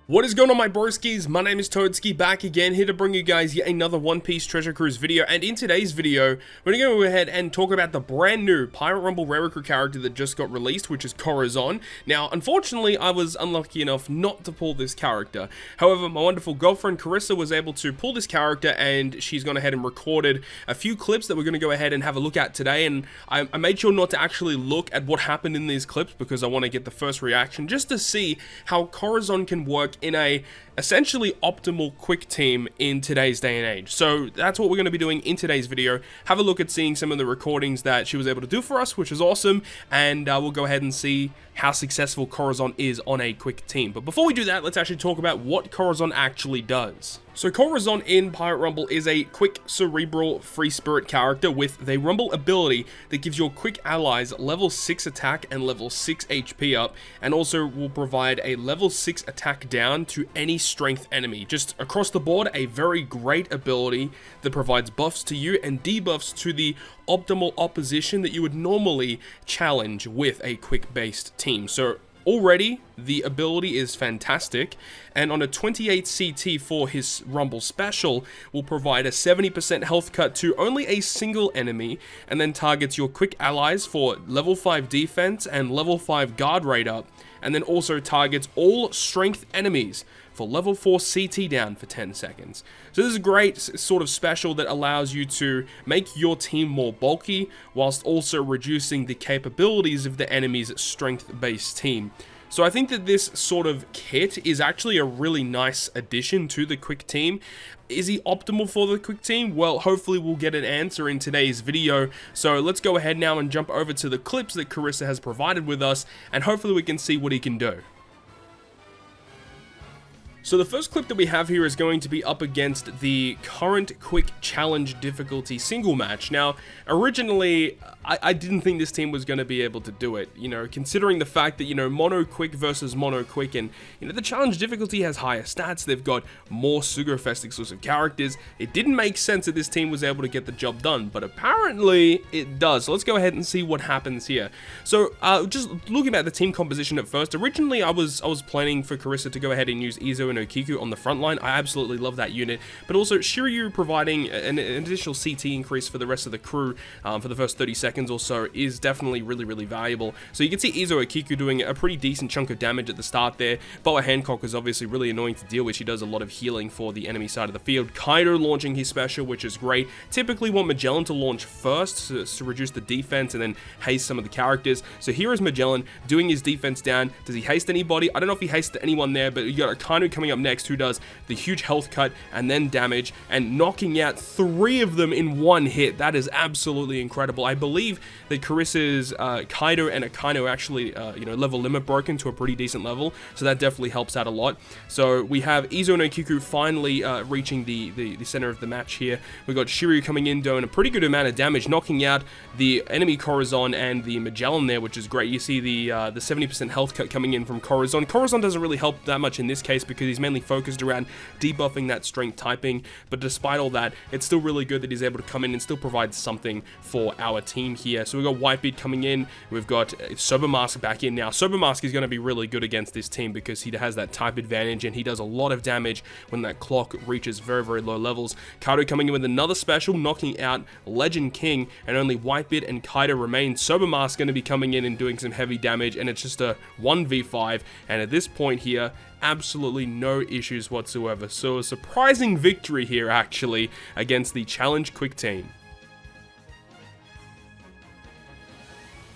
What is going on, my broskiis? My name is Toadskii, back again, here to bring you guys yet another One Piece Treasure Cruise video. And in today's video, we're going to go ahead and talk about the brand new Pirate Rumble Railroad character that just got released, which is Corazon. Now, unfortunately, I was unlucky enough not to pull this character. However, my wonderful girlfriend Karissa was able to pull this character, and she's gone ahead and recorded a few clips that we're going to go ahead and have a look at today. And I made sure not to actually look at what happened in these clips because I want to get the first reaction, just to see how Corazon can work in a essentially optimal quick team in today's day and age. So that's what we're going to be doing in today's video. Have a look at seeing some of the recordings that she was able to do for us, which is awesome, and we'll go ahead and see how successful Corazon is on a quick team. But before we do that, let's actually talk about what Corazon actually does. So Corazon in Pirate Rumble is a quick, cerebral, free spirit character with the Rumble ability that gives your quick allies level 6 attack and level 6 HP up, and also will provide a level 6 attack down to any strength enemy. Just across the board, a very great ability that provides buffs to you and debuffs to the optimal opposition that you would normally challenge with a quick based team. So already the ability is fantastic, and on a 28 CT for his Rumble special will provide a 70% health cut to only a single enemy, and then targets your quick allies for level 5 defense and level 5 guard rate up, and then also targets all strength enemies for level 4 CT down for 10 seconds. So this is a great sort of special that allows you to make your team more bulky whilst also reducing the capabilities of the enemy's strength-based team. So I think that this sort of kit is actually a really nice addition to the quick team. Is he optimal for the quick team? Well, hopefully we'll get an answer in today's video. So let's go ahead now and jump over to the clips that Karissa has provided with us, and hopefully we can see what he can do. So the first clip that we have here is going to be up against the current quick challenge difficulty single match. Now, originally, I didn't think this team was going to be able to do it, you know, considering the fact that, you know, mono quick versus mono quick, and, you know, the challenge difficulty has higher stats, they've got more Sugofest exclusive characters. It didn't make sense that this team was able to get the job done, but apparently it does. So let's go ahead and see what happens here. So, just looking at the team composition at first, originally I was planning for Karissa to go ahead and use Izo and Okiku on the front line. I absolutely love that unit, but also Shiryu providing an additional CT increase for the rest of the crew for the first 30 seconds or so is definitely really valuable. So you can see Izo Okiku doing a pretty decent chunk of damage at the start there. Boa Hancock is obviously really annoying to deal with. She does a lot of healing for the enemy side of the field. Kaido launching his special, which is great. Typically want Magellan to launch first to reduce the defense and then haste some of the characters. So here is Magellan doing his defense down. Does he haste anybody? I don't know if he hastes anyone there, but you got Kaido coming up next who does the huge health cut and then damage and knocking out 3 of them in one hit. That is absolutely incredible. I believe that Karissa's Kaido and Akainu actually, you know, level limit broken to a pretty decent level, so that definitely helps out a lot. So we have Izo and Okiku finally reaching the center of the match here. We got Shiryu coming in doing a pretty good amount of damage, knocking out the enemy Corazon and the Magellan there, which is great. You see the 70% health cut coming in from Corazon. Corazon doesn't really help that much in this case because he's mainly focused around debuffing that strength typing, but despite all that, it's still really good that he's able to come in and still provide something for our team here. So we've got Whitebeard coming in, we've got Sober Mask back in now. Sober Mask is going to be really good against this team because he has that type advantage and he does a lot of damage when that clock reaches very low levels. Kaido coming in with another special, knocking out Legend King, and only Whitebeard and Kaido remain. Sober Mask going to be coming in and doing some heavy damage, and it's just a 1v5, and at this point here, absolutely no issues whatsoever. So a surprising victory here actually against the challenge quick team.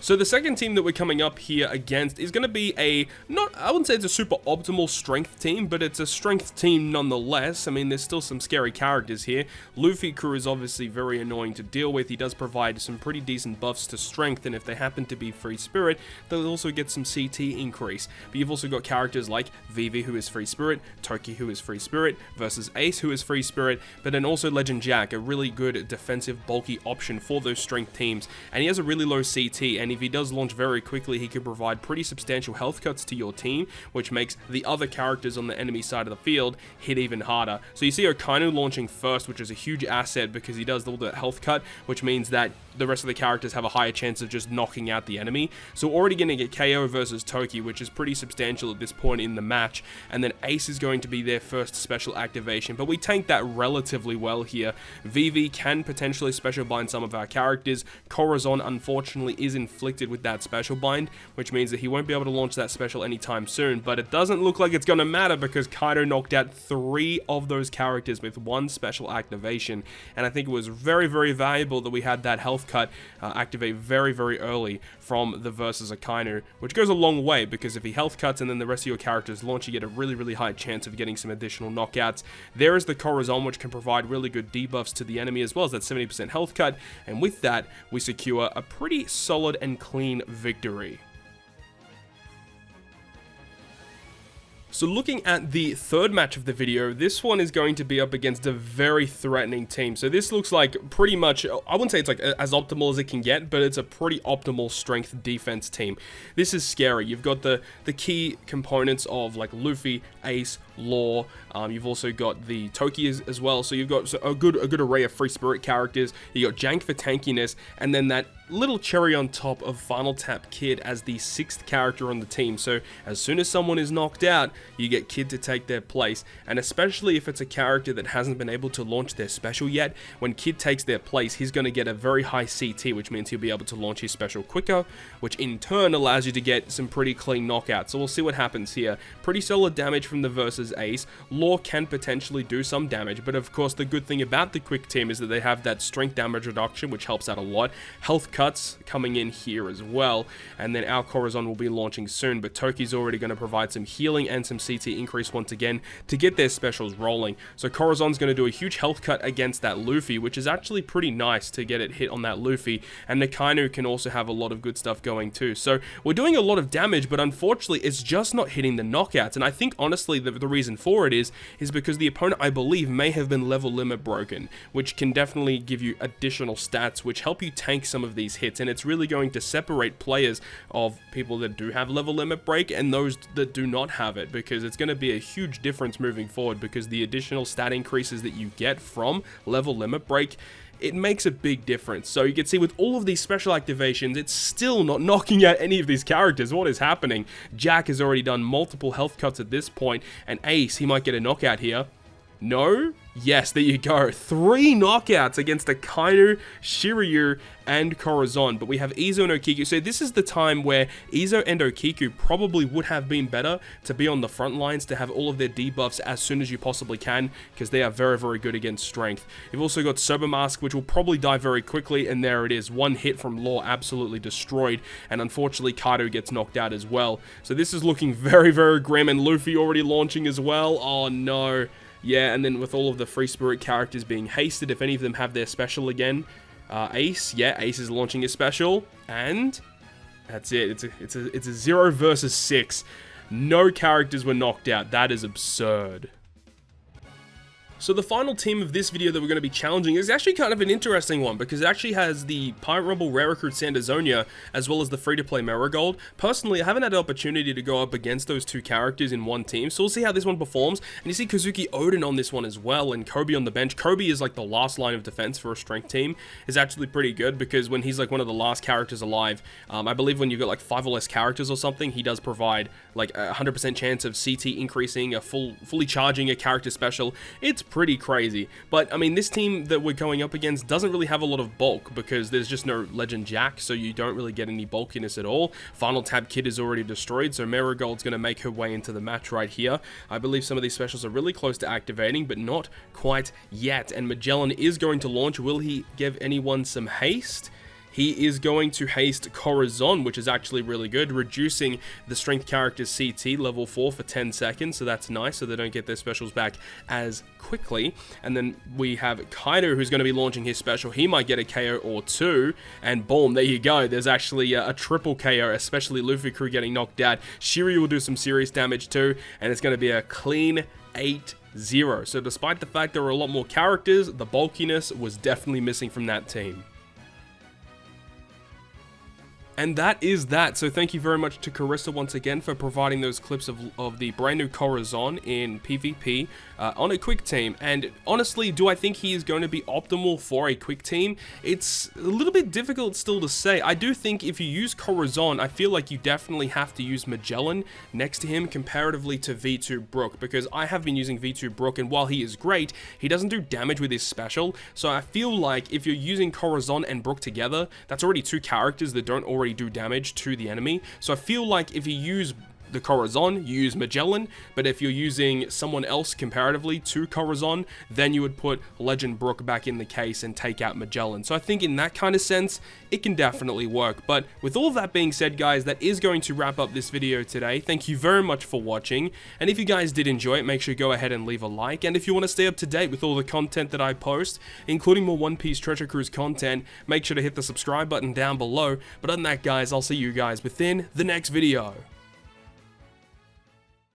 So the second team that we're coming up here against is going to be I wouldn't say it's a super optimal strength team, but it's a strength team nonetheless. I mean, there's still some scary characters here. Luffy crew is obviously very annoying to deal with. He does provide some pretty decent buffs to strength, and if they happen to be free spirit, they'll also get some CT increase. But you've also got characters like Vivi, who is free spirit, Toki, who is free spirit, versus Ace, who is free spirit, but then also Legend Jack, a really good defensive bulky option for those strength teams, and he has a really low CT, and if he does launch very quickly, he can provide pretty substantial health cuts to your team, which makes the other characters on the enemy side of the field hit even harder. So you see Akainu launching first, which is a huge asset because he does all that health cut, which means that the rest of the characters have a higher chance of just knocking out the enemy. So we're already going to get KO versus Toadskii, which is pretty substantial at this point in the match, and then Ace is going to be their first special activation, but we tanked that relatively well here. VV can potentially special bind some of our characters. Corazon unfortunately is inflicted with that special bind, which means that he won't be able to launch that special anytime soon, but it doesn't look like it's going to matter because Kaido knocked out 3 of those characters with 1 special activation, and I think it was very, very valuable that we had that health cut activate very, very early from the versus Akainu, which goes a long way because if he health cuts and then the rest of your characters launch, you get a really, really high chance of getting some additional knockouts. There is the Corazon, which can provide really good debuffs to the enemy as well as that 70% health cut, and with that, we secure a pretty solid and clean victory. So looking at the third match of the video, this one is going to be up against a very threatening team. So this looks like pretty much, I wouldn't say it's like as optimal as it can get, but it's a pretty optimal strength defense team. This is scary. You've got the key components of like Luffy, Ace, Law. You've also got the Toadskii as well. So you've got a good array of free spirit characters. You got Jank for tankiness, and then that little cherry on top of Final Tap Kid as the 6th character on the team. So as soon as someone is knocked out, you get Kid to take their place, and especially if it's a character that hasn't been able to launch their special yet, when Kid takes their place, he's going to get a very high CT, which means he'll be able to launch his special quicker, which in turn allows you to get some pretty clean knockouts. So we'll see what happens here. Pretty solid damage from the versus Ace. Law can potentially do some damage, but of course the good thing about the quick team is that they have that strength damage reduction, which helps out a lot. Health cuts coming in here as well, and then our Corazon will be launching soon, but Toki's already going to provide some healing and some CT increase once again to get their specials rolling. So Corazon's going to do a huge health cut against that Luffy, which is actually pretty nice to get it hit on that Luffy, and Akainu can also have a lot of good stuff going too. So we're doing a lot of damage, but unfortunately it's just not hitting the knockouts, and I think honestly the reason for it is because the opponent, I believe, may have been level limit broken, which can definitely give you additional stats which help you tank some of these hits, and it's really going to separate players of people that do have level limit break and those that do not have it, because it's going to be a huge difference moving forward, because the additional stat increases that you get from level limit break, it makes a big difference. So you can see with all of these special activations, it's still not knocking out any of these characters. What is happening? Jack has already done multiple health cuts at this point, and Ace, he might get a knockout here. No? Yes, there you go. 3 knockouts against Akainu, Shiryu, and Corazon. But we have Izo and Okiku. So this is the time where Izo and Okiku probably would have been better to be on the front lines, to have all of their debuffs as soon as you possibly can, because they are very, very good against strength. You've also got Sober Mask, which will probably die very quickly, and there it is. 1 hit from Law, absolutely destroyed, and unfortunately Kaido gets knocked out as well. So this is looking very, very grim, and Luffy already launching as well. Oh no. Yeah, and then with all of the free spirit characters being hasted, if any of them have their special again. Ace, yeah, Ace is launching his special, and that's it. It's a 0 versus 6. No characters were knocked out. That is absurd. So the final team of this video that we're going to be challenging is actually kind of an interesting one, because it actually has the Pirate Rumble Rare Recruit Sanderzonia as well as the free-to-play Marigold. Personally, I haven't had the opportunity to go up against those 2 characters in one team, so we'll see how this one performs. And you see Kazuki Odin on this one as well, and Kobe on the bench. Kobe is like the last line of defense for a strength team. Is actually pretty good, because when he's like one of the last characters alive, I believe when you've got like 5 or less characters or something, he does provide like a 100% chance of CT increasing, fully charging a character special. It's pretty crazy. But I mean, this team that we're going up against doesn't really have a lot of bulk, because there's just no Legend Jack, so you don't really get any bulkiness at all. Final Tab Kid is already destroyed, so Marigold's going to make her way into the match right here. I believe some of these specials are really close to activating, but not quite yet. And Magellan is going to launch. Will he give anyone some haste? He is going to haste Corazon, which is actually really good, reducing the strength character's CT level 4 for 10 seconds, so that's nice, so they don't get their specials back as quickly. And then we have Kaido, who's going to be launching his special. He might get a KO or 2, and boom, there you go. There's actually a triple KO, especially Luffy Crew getting knocked out. Shiryu will do some serious damage too, and it's going to be a clean 8-0. So despite the fact there were a lot more characters, the bulkiness was definitely missing from that team. And that is that. So thank you very much to Karissa once again for providing those clips of the brand new Corazon in PvP on a quick team. And honestly, do I think he is going to be optimal for a quick team? It's a little bit difficult still to say. I do think if you use Corazon, I feel like you definitely have to use Magellan next to him comparatively to V2 Brook, because I have been using V2 Brook, and while he is great, he doesn't do damage with his special. So I feel like if you're using Corazon and Brook together, that's already two characters that don't already do damage to the enemy. So I feel like if you use the Corazon, you use Magellan, but if you're using someone else comparatively to Corazon, then you would put Legend Brook back in the case and take out Magellan. So I think in that kind of sense, it can definitely work. But with all of that being said, guys, that is going to wrap up this video today. Thank you very much for watching, and if you guys did enjoy it, make sure you go ahead and leave a like, and if you want to stay up to date with all the content that I post, including more One Piece Treasure Cruise content, make sure to hit the subscribe button down below. But other than that, guys, I'll see you guys within the next video.